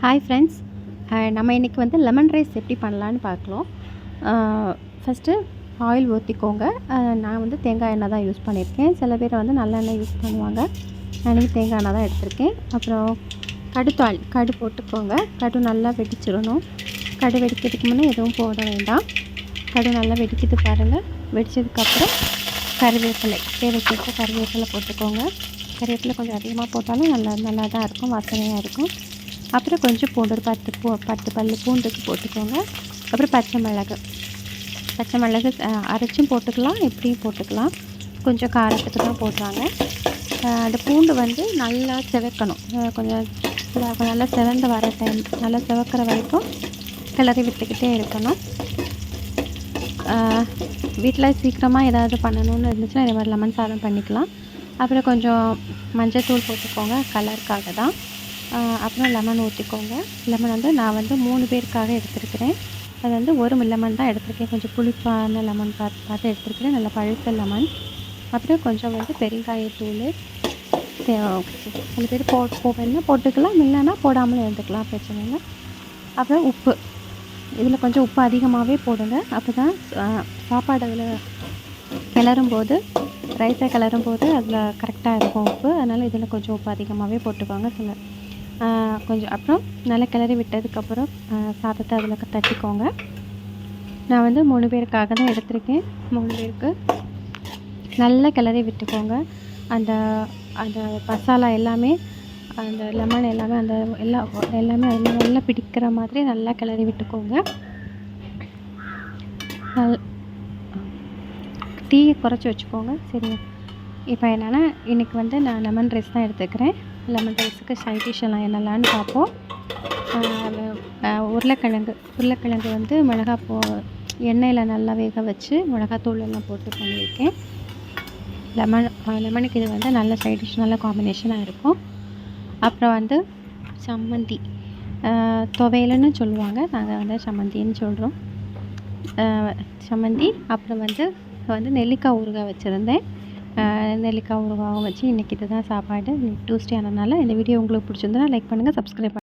Hi friends, நம்ம இன்றைக்கி வந்து லெமன் ரைஸ் எப்படி பண்ணலான்னு பார்க்கலாம். ஃபஸ்ட்டு ஆயில் ஊற்றிக்கோங்க. நான் வந்து தேங்காய் எண்ணெய் தான் யூஸ் பண்ணியிருக்கேன். சில பேர் வந்து நல்லெண்ணெய் யூஸ் பண்ணுவாங்க. நான் இன்றைக்கி தேங்காய் எண்ணெய் தான் எடுத்திருக்கேன். அப்புறம் கடு போட்டுக்கோங்க. கடு நல்லா வெடிச்சிடணும். கடு வெடிக்கிறதுக்கு முன்னே எதுவும் போட வேண்டாம். கடு நல்லா வெடிக்கிது பாருங்கள். வெடித்ததுக்கப்புறம் கருவேப்பிலை, தேவைக்கேற்ற கருவேப்பிலை போட்டுக்கோங்க. கருவேப்பிலை கொஞ்சம் அதிகமாக போட்டாலும் நல்லா தான் இருக்கும், வாசனையாக இருக்கும். அப்புறம் கொஞ்சம் பூண்டு, ஒரு 10 பல் பூண்டுக்கு போட்டுக்கோங்க. அப்புறம் பச்சை மிளகு அரைச்சும் போட்டுக்கலாம், எப்படியும் போட்டுக்கலாம். கொஞ்சம் காரத்துக்கு தான் போடுறாங்க. அந்த பூண்டு வந்து நல்லா செவக்கணும். கொஞ்சம் நல்லா செவந்து வர டைம், நல்லா செவக்கிற வரைக்கும் கிளறி விட்டுக்கிட்டே இருக்கணும். வீட்டில் சீக்கிரமாக ஏதாவது பண்ணணும்னு இருந்துச்சுன்னா இதே மாதிரி லெமன் சாதம் பண்ணிக்கலாம். அப்புறம் கொஞ்சம் மஞ்சள்தூள் போட்டுக்கோங்க, கலருக்காக தான். அப்புறம் லெமன் ஊற்றிக்கோங்க. லெமன் வந்து நான் வந்து 3 பேருக்காக எடுத்துருக்கிறேன். அது வந்து ஒரு லெமன் தான் எடுத்திருக்கேன். கொஞ்சம் புளிப்பான லெமன் பார்த்து எடுத்துருக்கிறேன், நல்லா பழுத்த லெமன். அப்புறம் கொஞ்சம் வந்து பெருங்காயத்தூள், சில பேர் வேணுன்னா போட்டுக்கலாம், இல்லைன்னா போடாமலே இருந்துக்கலாம், பிரச்சனை இல்லை. அப்புறம் உப்பு, இதில் கொஞ்சம் உப்பு அதிகமாகவே போடுங்க. அப்போ தான் சாப்பாடு அதில் கிளறும்போது, ரைஸை கிளறும்போது அதில் கரெக்டாக இருக்கும் உப்பு. அதனால் இதில் கொஞ்சம் உப்பு அதிகமாகவே போட்டுக்கோங்க. கொஞ்சம் அப்புறம் நல்லா கிளறி விட்டதுக்கப்புறம் சாதத்தை அதில் தட்டிக்கோங்க. நான் வந்து 3 பேருக்காக தான் எடுத்திருக்கேன். 3 பேருக்கு நல்லா கிளறி விட்டுக்கோங்க. அந்த அந்த மசாலா எல்லாமே, அந்த லெமன் எல்லாமே, அந்த எல்லாமே அதில் நல்லா பிடிக்கிற மாதிரி நல்லா கிளறி விட்டுக்கோங்க. டீயை குறைச்சி வச்சுக்கோங்க. சரியா? இப்போ என்னென்னா, இன்றைக்கி வந்து நான் லெமன் ரைஸ் தான் எடுத்துக்கிறேன். லெமன் ரைஸுக்கு சைட் டிஷ் எல்லாம் என்னெல்லான்னு பார்ப்போம். உருளைக்கிழங்கு வந்து எண்ணெயில் நல்லா வேக வச்சு மிளகாத்தூள் எல்லாம் போட்டு பண்ணியிருக்கேன். லெமனுக்கு இது வந்து நல்ல சைட் டிஷ், நல்ல காம்பினேஷனாக இருக்கும். அப்புறம் வந்து சம்மந்தி, துவையல்னு சொல்லுவாங்க, நாங்கள் வந்து சம்மந்தின்னு சொல்கிறோம். சம்மந்தி. அப்புறம் வந்து நெல்லிக்காய் ஊறுகாய் வச்சுருந்தேன். நெல்லிக்காய் ஊறுகாயும் வச்சு இன்றைக்கி இது தான் சாப்பாடு. இன்றைக்கி டியூஸ்டே ஆனதுனால. இந்த வீடியோ உங்களுக்கு பிடிச்சிருந்தா லைக் பண்ணுங்கள், சப்ஸ்கிரைப் பண்ணுங்கள்.